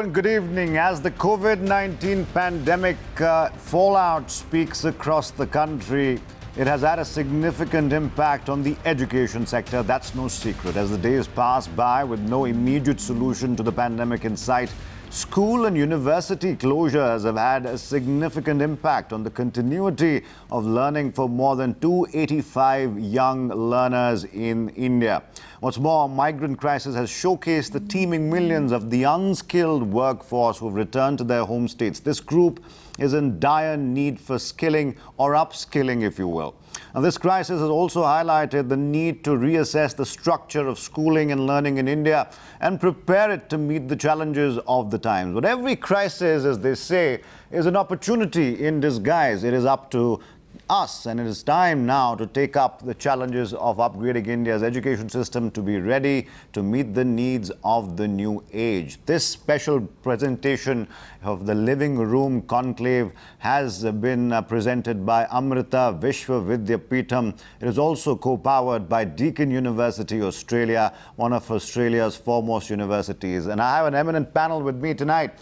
and good evening. As the COVID-19 pandemic fallout speaks across the country, it has had a significant impact on the education sector. That's no secret. As the days pass by with no immediate solution to the pandemic in sight, school and university closures have had a significant impact on the continuity of learning for more than 285 young learners in India. What's more, migrant crisis has showcased the teeming millions of the unskilled workforce who've returned to their home states. This group is in dire need for skilling or upskilling, if you will. Now, this crisis has also highlighted the need to reassess the structure of schooling and learning in India and prepare it to meet the challenges of the times. But every crisis, as they say, is an opportunity in disguise. It is up to us, and it is time now to take up the challenges of upgrading India's education system to be ready to meet the needs of the new age. This special presentation of the Living Room Conclave has been presented by Amrita Vishwa Vidyapeetham. It is also co-powered by Deakin University, Australia, one of Australia's foremost universities. And I have an eminent panel with me tonight.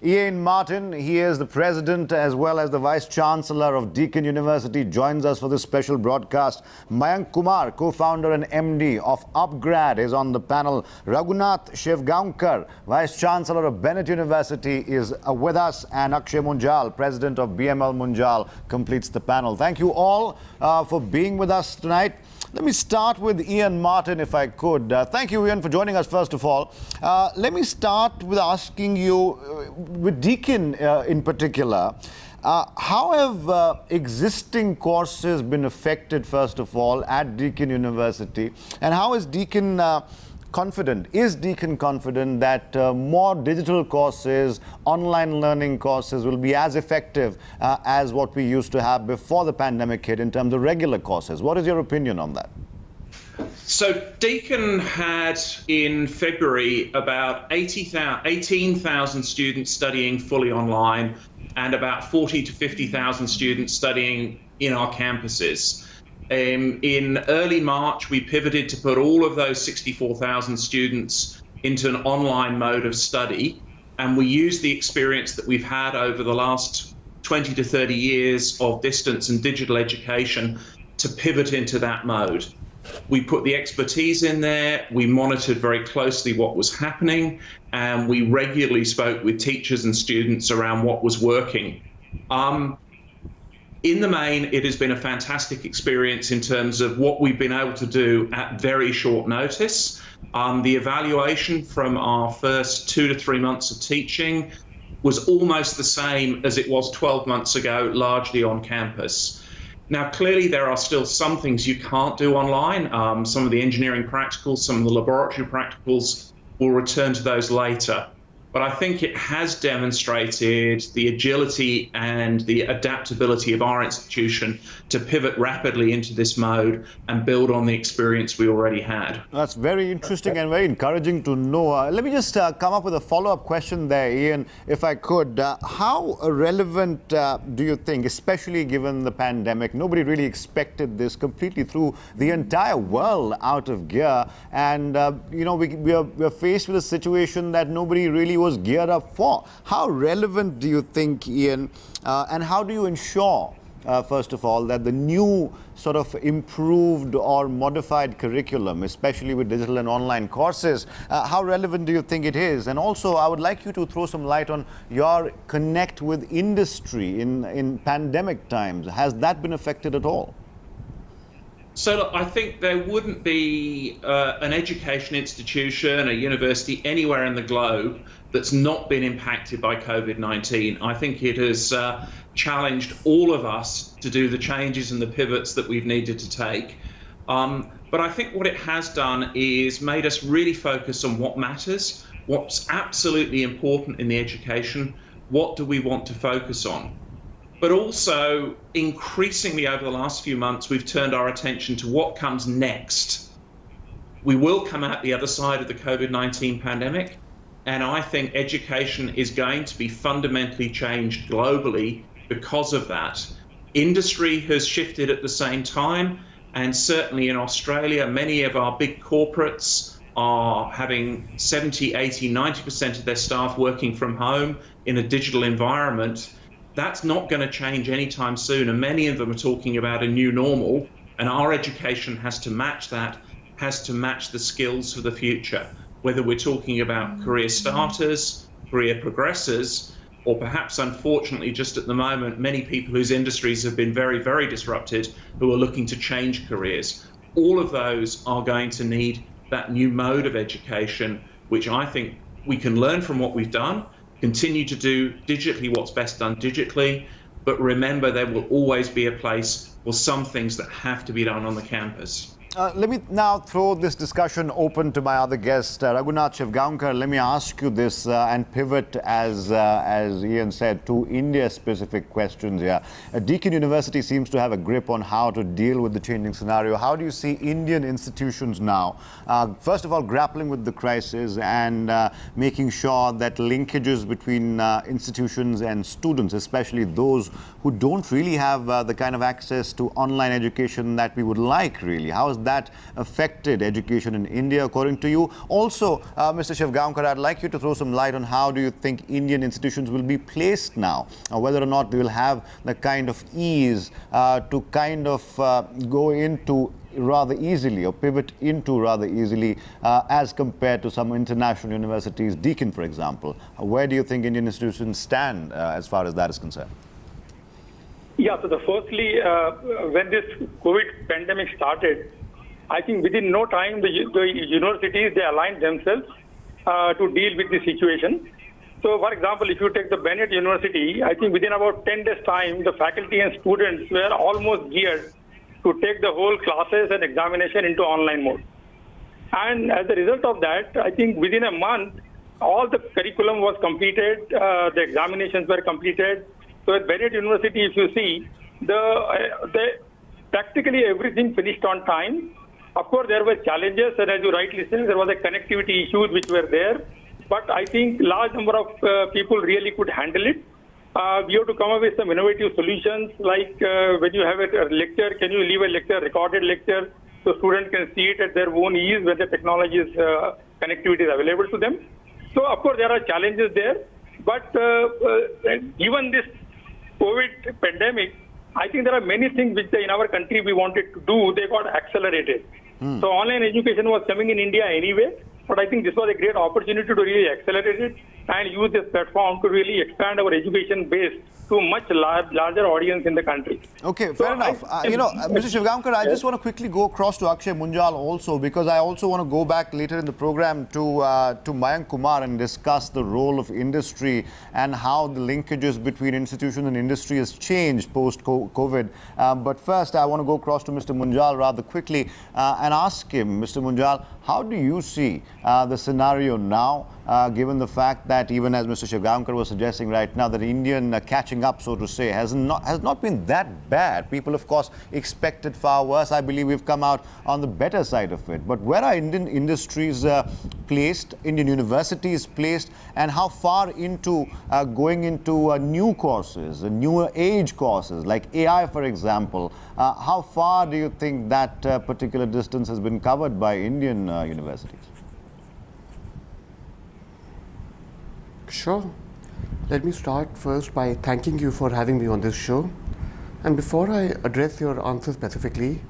Ian Martin, he is the president as well as the vice chancellor of Deakin University, joins us for this special broadcast. Mayank Kumar, co-founder and MD of Upgrad, is on the panel. Raghunath Shivgaonkar, vice chancellor of Bennett University, is with us, and Akshay Munjal, president of BML Munjal, completes the panel. Thank you all for being with us tonight. Let me start with Ian Martin, if I could. Thank you, Ian, for joining us, first of all. Let me start with asking you, with Deakin in particular, how have existing courses been affected, first of all, at Deakin University? And how is Deakin confident that more digital courses, online learning courses will be as effective as what we used to have before the pandemic hit in terms of regular courses? What is your opinion on that? So Deakin had in February about 18,000 students studying fully online and about 40 to 50,000 students studying in our campuses. In early March, we pivoted to put all of those 64,000 students into an online mode of study, and we used the experience that we've had over the last 20 to 30 years of distance and digital education to pivot into that mode. We put the expertise in there, we monitored very closely what was happening, and we regularly spoke with teachers and students around what was working. In the main, it has been a fantastic experience in terms of what we've been able to do at very short notice. The evaluation from our first 2 to 3 months of teaching was almost the same as it was 12 months ago, largely on campus. Now, clearly, there are still some things you can't do online. Some of the engineering practicals, some of the laboratory practicals, we'll return to those later. But I think it has demonstrated the agility and the adaptability of our institution to pivot rapidly into this mode and build on the experience we already had. That's very interesting and very encouraging to know. Let me just come up with a follow-up question there, Ian, if I could. How relevant do you think, especially given the pandemic, nobody really expected this, completely threw the entire world out of gear, and we're faced with a situation that nobody really was geared up for. How relevant do you think, Ian, and how do you ensure, first of all, that the new sort of improved or modified curriculum, especially with digital and online courses, how relevant do you think it is? And also, I would like you to throw some light on your connect with industry in pandemic times. Has that been affected at all? So look, I think there wouldn't be an education institution, a university anywhere in the globe that's not been impacted by COVID-19. I think it has challenged all of us to do the changes and the pivots that we've needed to take. But I think what it has done is made us really focus on what matters, what's absolutely important in the education, what do we want to focus on. But also, increasingly over the last few months, we've turned our attention to what comes next. We will come out the other side of the COVID-19 pandemic, and I think education is going to be fundamentally changed globally because of that. Industry has shifted at the same time, and certainly in Australia, many of our big corporates are having 70, 80, 90% of their staff working from home in a digital environment. That's not going to change anytime soon. And many of them are talking about a new normal. And our education has to match that, has to match the skills for the future. Whether we're talking about career starters, career progressors, or perhaps, unfortunately, just at the moment, many people whose industries have been very, very disrupted who are looking to change careers. All of those are going to need that new mode of education, which I think we can learn from what we've done, continue to do digitally what's best done digitally, but remember there will always be a place for some things that have to be done on the campus. Let me now throw this discussion open to my other guest, Raghunath Shivgaonkar. Let me ask you this and pivot, as Ian said, to India-specific questions here. Deakin University seems to have a grip on how to deal with the changing scenario. How do you see Indian institutions now, first of all, grappling with the crisis and making sure that linkages between institutions and students, especially those who don't really have the kind of access to online education that we would like, really? How is that affected education in India, according to you? Also, Mr. Shivgaonkar, I'd like you to throw some light on how do you think Indian institutions will be placed now, whether or not they will have the kind of ease to kind of go into rather easily or pivot into rather easily as compared to some international universities, Deakin, for example. Where do you think Indian institutions stand as far as that is concerned? Yeah, so firstly, when this COVID pandemic started, I think within no time, the universities, they aligned themselves to deal with the situation. So, for example, if you take the Bennett University, I think within about 10 days' time, the faculty and students were almost geared to take the whole classes and examination into online mode. And as a result of that, I think within a month, all the curriculum was completed, the examinations were completed. So at Bennett University, if you see, the practically everything finished on time. Of course, there were challenges, and as you rightly said, there was a connectivity issues which were there. But I think large number of people really could handle it. We have to come up with some innovative solutions, like when you have a lecture, can you leave a lecture, recorded lecture, so students can see it at their own ease when the technology is, connectivity is available to them. So, of course, there are challenges there. But given this COVID pandemic, I think there are many things which in our country we wanted to do, they got accelerated. So online education was coming in India anyway, but I think this was a great opportunity to really accelerate it and use this platform to really expand our education base to a much larger audience in the country. Okay, fair enough. Mr. Shivgaonkar, I just want to quickly go across to Akshay Munjal also, because I also want to go back later in the program to Mayank Kumar and discuss the role of industry and how the linkages between institution and industry has changed post-COVID. But first, I want to go across to Mr. Munjal rather quickly and ask him, Mr. Munjal, how do you see the scenario now, given the fact that even as Mr. Shivgaonkar was suggesting right now, that Indian catching up, so to say, has not been that bad. People, of course, expected far worse. I believe we've come out on the better side of it. But where are Indian industries placed, Indian universities placed, and how far into going into new courses, newer age courses, like AI, for example? How far do you think that particular distance has been covered by Indian universities? Sure. Let me start first by thanking you for having me on this show. And before I address your answer specifically,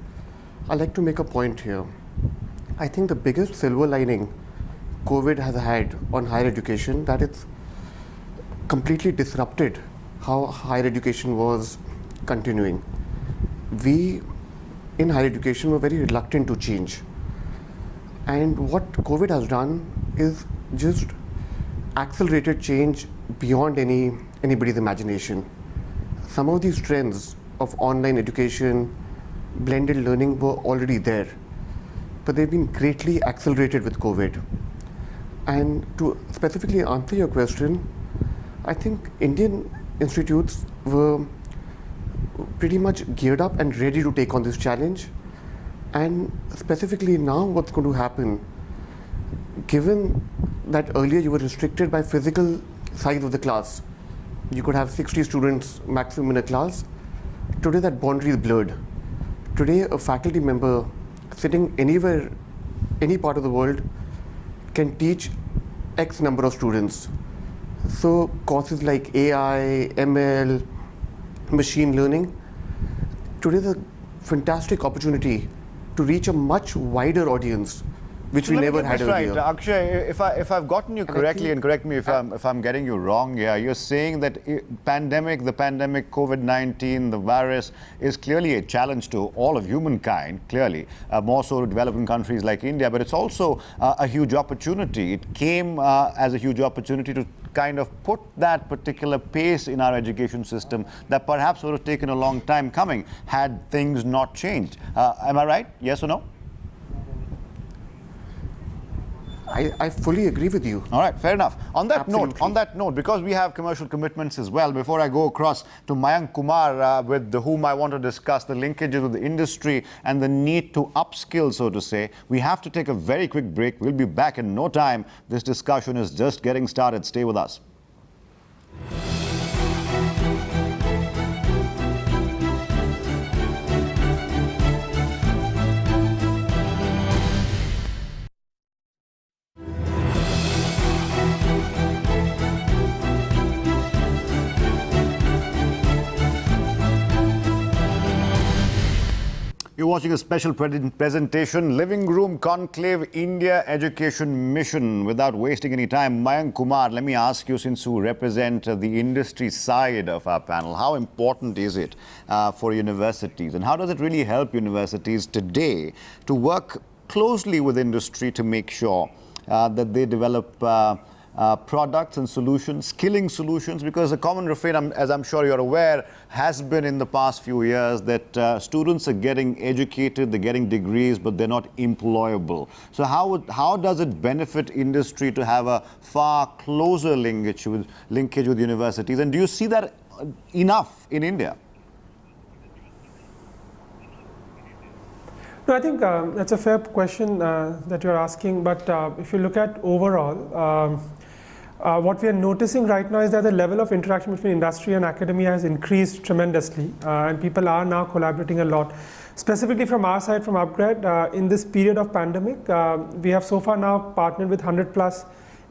I'd like to make a point here. I think the biggest silver lining COVID has had on higher education, that it's completely disrupted how higher education was continuing. We in higher education were very reluctant to change. And what COVID has done is just accelerated change beyond anybody's imagination. Some of these trends of online education, blended learning were already there, but they've been greatly accelerated with COVID. And to specifically answer your question, I think Indian institutes were pretty much geared up and ready to take on this challenge. And specifically now what's going to happen, given that earlier you were restricted by physical size of the class, you could have 60 students maximum in a class. Today that boundary is blurred. Today a faculty member sitting anywhere, any part of the world, can teach X number of students. So courses like AI, ML, machine learning, today is a fantastic opportunity to reach a much wider audience, which So we let me never get had this earlier. right. Akshay, if I've gotten you correctly, and correct me if I'm getting you wrong here, you're saying that the pandemic, COVID-19, the virus is clearly a challenge to all of humankind, clearly, more so to developing countries like India, but it's also a huge opportunity. It came as a huge opportunity to kind of put that particular pace in our education system that perhaps would have taken a long time coming had things not changed. Am I right? Yes or no? I fully agree with you. All right, fair enough. On that Absolutely. note, because we have commercial commitments as well, before I go across to Mayank Kumar, with whom I want to discuss the linkages with the industry and the need to upskill, so to say, we have to take a very quick break. We'll be back in no time. This discussion is just getting started. Stay with us. You're watching a special presentation, Living Room Conclave India Education Mission. Without wasting any time, Mayank Kumar, let me ask you, since you represent the industry side of our panel, how important is it for universities, and how does it really help universities today to work closely with industry to make sure that they develop products and solutions, skilling solutions, because the common refrain, as I'm sure you're aware, has been in the past few years that students are getting educated, they're getting degrees, but they're not employable. So how does it benefit industry to have a far closer linkage with universities? And do you see that enough in India? No, I think that's a fair question that you're asking, but if you look at overall, what we are noticing right now is that the level of interaction between industry and academia has increased tremendously, and people are now collaborating a lot. Specifically from our side, from Upgrad, in this period of pandemic, we have so far now partnered with 100 plus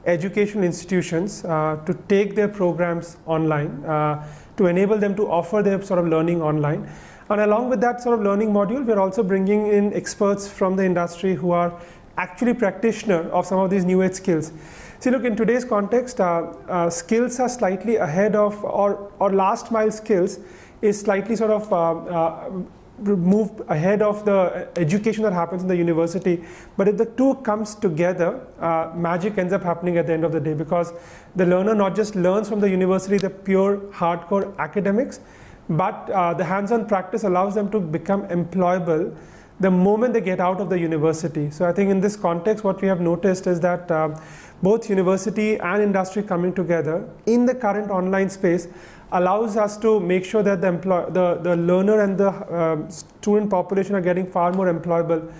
educational institutions to take their programs online, to enable them to offer their sort of learning online. And along with that sort of learning module, we're also bringing in experts from the industry who are actually practitioners of some of these new age skills. See, look, in today's context, skills are slightly ahead of, or last mile skills is slightly sort of moved ahead of the education that happens in the university. But if the two comes together, magic ends up happening at the end of the day, because the learner not just learns from the university the pure hardcore academics, but the hands-on practice allows them to become employable the moment they get out of the university. So I think in this context, what we have noticed is that both university and industry coming together in the current online space allows us to make sure that the learner and the student population are getting far more employable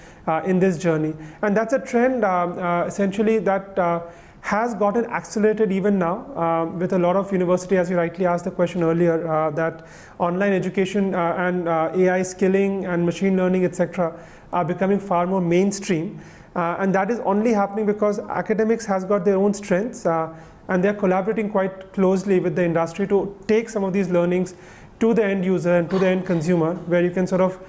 in this journey. And that's a trend essentially that has gotten accelerated even now with a lot of university, as you rightly asked the question earlier, that online education and AI skilling and machine learning, etc., are becoming far more mainstream. And that is only happening because academics has got their own strengths and they're collaborating quite closely with the industry to take some of these learnings to the end user and to the end consumer, where you can sort of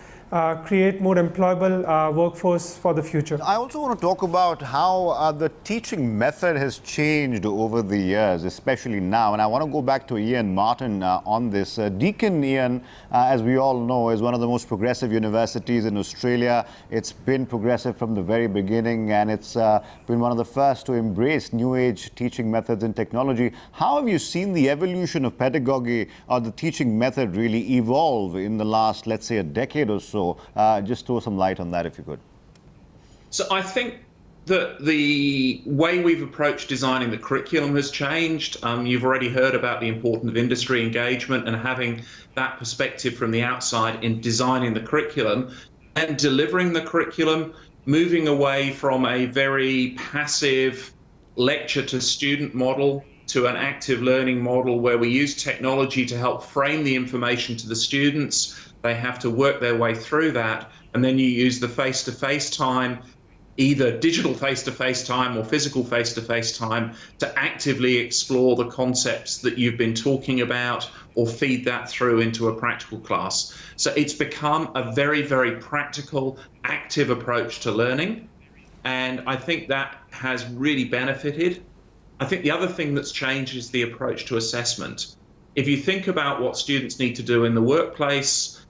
create more employable workforce for the future. I also want to talk about how the teaching method has changed over the years, especially now. And I want to go back to Ian Martin on this. Deakin, Ian, as we all know, is one of the most progressive universities in Australia. It's been progressive from the very beginning, and it's been one of the first to embrace new age teaching methods and technology. How have you seen the evolution of pedagogy or the teaching method really evolve in the last, let's say, a decade or so? Just throw some light on that if you could. So I think that the way we've approached designing the curriculum has changed. You've already heard about the importance of industry engagement and having that perspective from the outside in designing the curriculum and delivering the curriculum, moving away from a very passive lecture to student model to an active learning model where we use technology to help frame the information to the students. They have to work their way through that, and then you use the face-to-face time either digital face-to-face time or physical face-to-face time to actively explore the concepts that you've been talking about or feed that through into a practical class. So it's become a very, very practical, active approach to learning. And I think that has really benefited. I think the other thing that's changed is the approach to assessment. If you think about what students need to do in the workplace,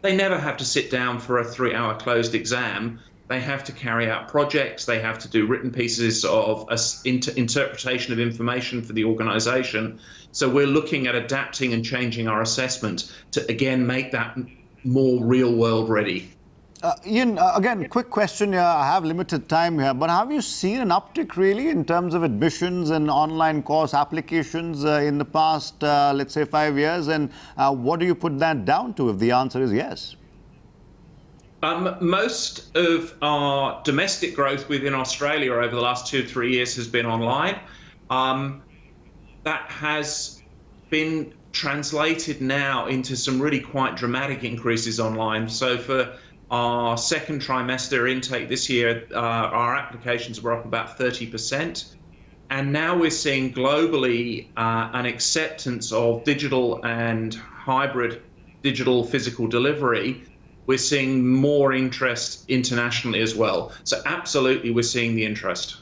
they never have to sit down for a 3-hour closed exam. They have to carry out projects, they have to do written pieces of interpretation of information for the organization. So we're looking at adapting and changing our assessment to, again, make that more real world ready. Ian, again, quick question here. I have limited time here, but have you seen an uptick really in terms of admissions and online course applications in the past, let's say, 5 years? And what do you put that down to if the answer is yes? Most of our domestic growth within Australia over the last 2-3 years has been online. That has been translated now into some really quite dramatic increases online. So for our second trimester intake this year, our applications were up about 30%. And now we're seeing globally an acceptance of digital and hybrid digital physical delivery. We're seeing more interest internationally as well. So absolutely, we're seeing the interest.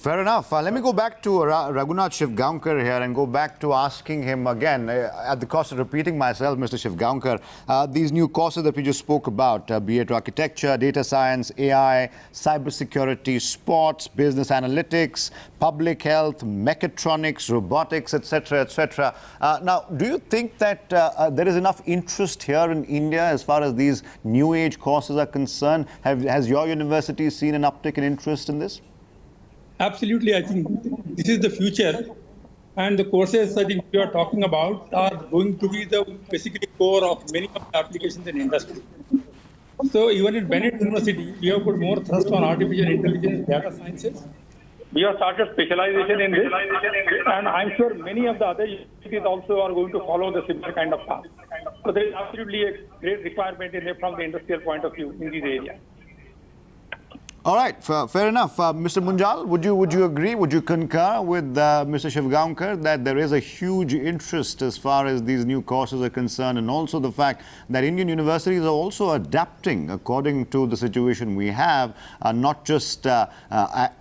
Fair enough. Let me go back to Raghunath Shivgaonkar here and go back to asking him again, at the cost of repeating myself, Mr. Shivgaonkar, these new courses that we just spoke about, be it architecture, data science, AI, cybersecurity, sports, business analytics, public health, mechatronics, robotics, etc., etc. Now, do you think that there is enough interest here in India as far as these new age courses are concerned? Has your university seen an uptick in interest in this? Absolutely, I think this is the future, and the courses I think you are talking about are going to be the basically core of many of the applications in industry. So even in Bennett University, we have put more thrust on artificial intelligence, data sciences. We have started specialization in this, and I'm sure many of the other universities also are going to follow the similar kind of path. So there is absolutely a great requirement in there from the industrial point of view in these areas. All right, fair enough. Mr. Munjal, would you agree, would you concur with Mr. Shivgaonkar that there is a huge interest as far as these new courses are concerned, and also the fact that Indian universities are also adapting according to the situation we have, not just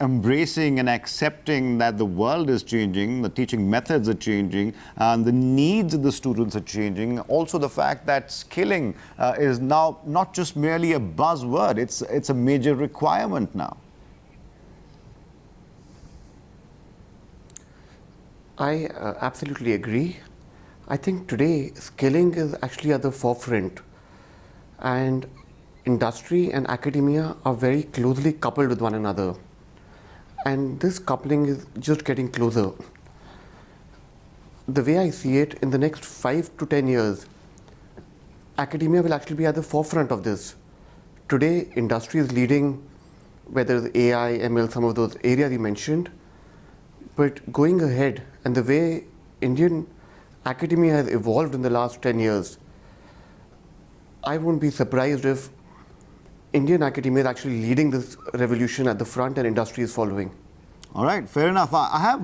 embracing and accepting that the world is changing, the teaching methods are changing, and the needs of the students are changing. Also the fact that skilling is now not just merely a buzzword, it's a major requirement now. I absolutely agree. I think today skilling is actually at the forefront, and industry and academia are very closely coupled with one another, and this coupling is just getting closer. The way I see it, in the next 5 to 10 years, academia will actually be at the forefront of this. Today, industry is leading, whether it's AI, ML, some of those areas you mentioned. But going ahead, and the way Indian academia has evolved in the last 10 years, I won't be surprised if Indian academia is actually leading this revolution at the front and industry is following. All right, fair enough. I have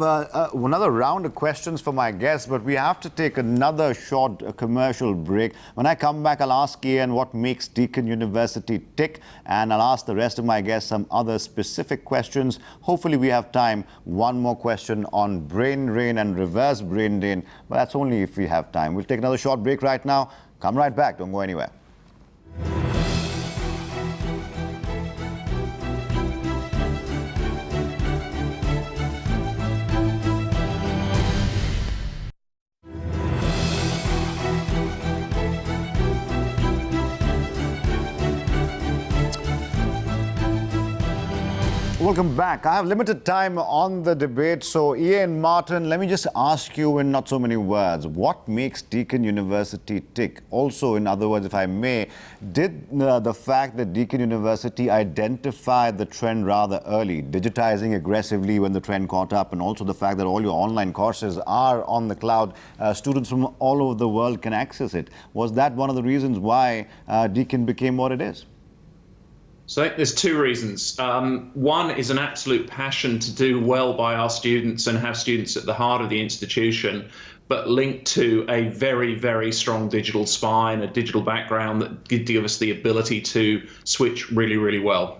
another round of questions for my guests, but we have to take another short commercial break. When I come back, I'll ask Ian what makes Deakin University tick, and I'll ask the rest of my guests some other specific questions. Hopefully we have time. One more question on brain drain and reverse brain drain, but that's only if we have time. We'll take another short break right now. Come right back. Don't go anywhere. Welcome back. I have limited time on the debate, so Ian Martin, let me just ask you in not so many words, what makes Deakin University tick? Also, in other words, if I may, did the fact that Deakin University identified the trend rather early, digitizing aggressively when the trend caught up, and also the fact that all your online courses are on the cloud, students from all over the world can access it, was that one of the reasons why Deakin became what it is? So I think there's two reasons. One is an absolute passion to do well by our students and have students at the heart of the institution, but linked to a very, very strong digital spine, a digital background that give us the ability to switch really, really well.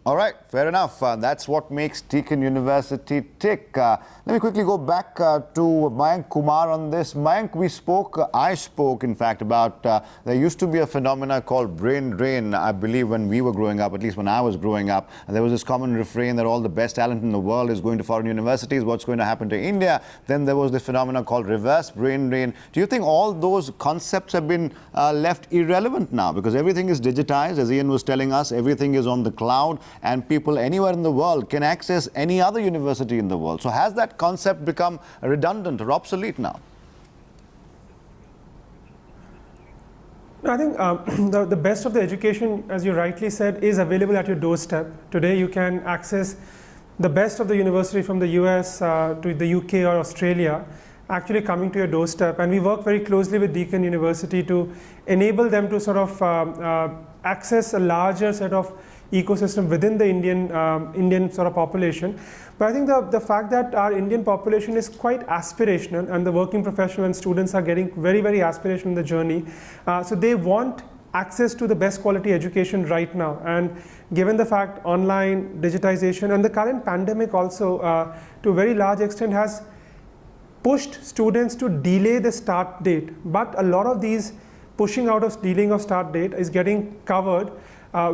All right, fair enough. That's what makes Deakin University tick. Let me quickly go back to Mayank Kumar on this. Mayank, I spoke, in fact, about there used to be a phenomena called brain drain, I believe, when we were growing up, at least when I was growing up. There was this common refrain that all the best talent in the world is going to foreign universities. What's going to happen to India? Then there was this phenomena called reverse brain drain. Do you think all those concepts have been left irrelevant now? Because everything is digitized, as Ian was telling us, everything is on the cloud, and people anywhere in the world can access any other university in the world. So has that concept become redundant or obsolete now? I think the best of the education, as you rightly said, is available at your doorstep. Today you can access the best of the university from the US to the UK or Australia actually coming to your doorstep. And we work very closely with Deakin University to enable them to sort of access a larger set of ecosystem within the Indian sort of population. But I think the fact that our Indian population is quite aspirational, and the working professional and students are getting very, very aspirational in the journey. So they want access to the best quality education right now. And given the fact online, digitization, and the current pandemic also to a very large extent has pushed students to delay the start date. But a lot of these pushing out of delaying of start date is getting covered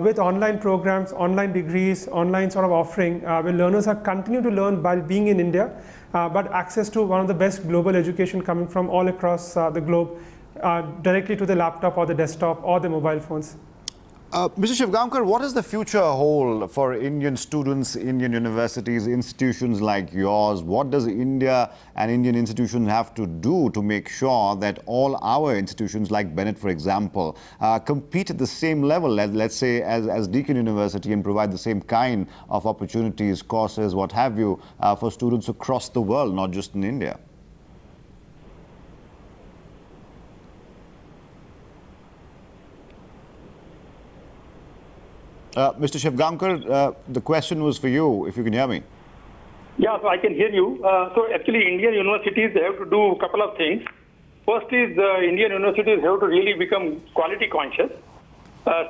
with online programs, online degrees, online sort of offering, where learners are continue to learn while being in India, but access to one of the best global education coming from all across the globe, directly to the laptop or the desktop or the mobile phones. Mr. Shivgamkar, what does the future hold for Indian students, Indian universities, institutions like yours? What does India and Indian institutions have to do to make sure that all our institutions, like Bennett, for example, compete at the same level, as, let's say, as Deakin University, and provide the same kind of opportunities, courses, what have you, for students across the world, not just in India? Mr. Shivgamkar, the question was for you, if you can hear me. Yeah, so I can hear you. So actually, Indian universities have to do a couple of things. First is Indian universities have to really become quality conscious.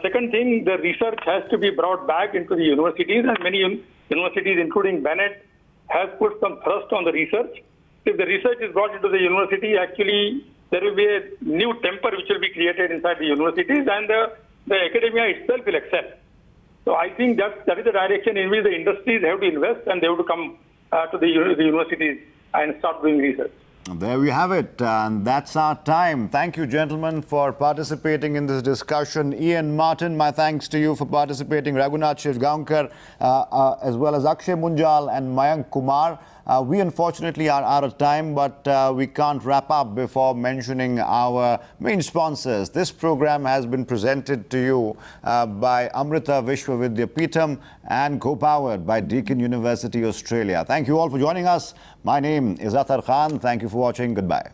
Second thing, the research has to be brought back into the universities, and many universities, including Bennett, has put some thrust on the research. If the research is brought into the university, actually there will be a new temper which will be created inside the universities, and the academia itself will excel. So I think that is the direction in which the industries have to invest, and they have to come to the universities and start doing research. There we have it, and that's our time. Thank you, gentlemen, for participating in this discussion. Ian Martin, my thanks to you for participating. Raghunath Shivgamkar, as well as Akshay Munjal and Mayank Kumar. We unfortunately are out of time, but we can't wrap up before mentioning our main sponsors. This program has been presented to you by Amrita Vishwa Vidyapeetham and co-powered by Deakin University, Australia. Thank you all for joining us. My name is Athar Khan. Thank you for watching. Goodbye.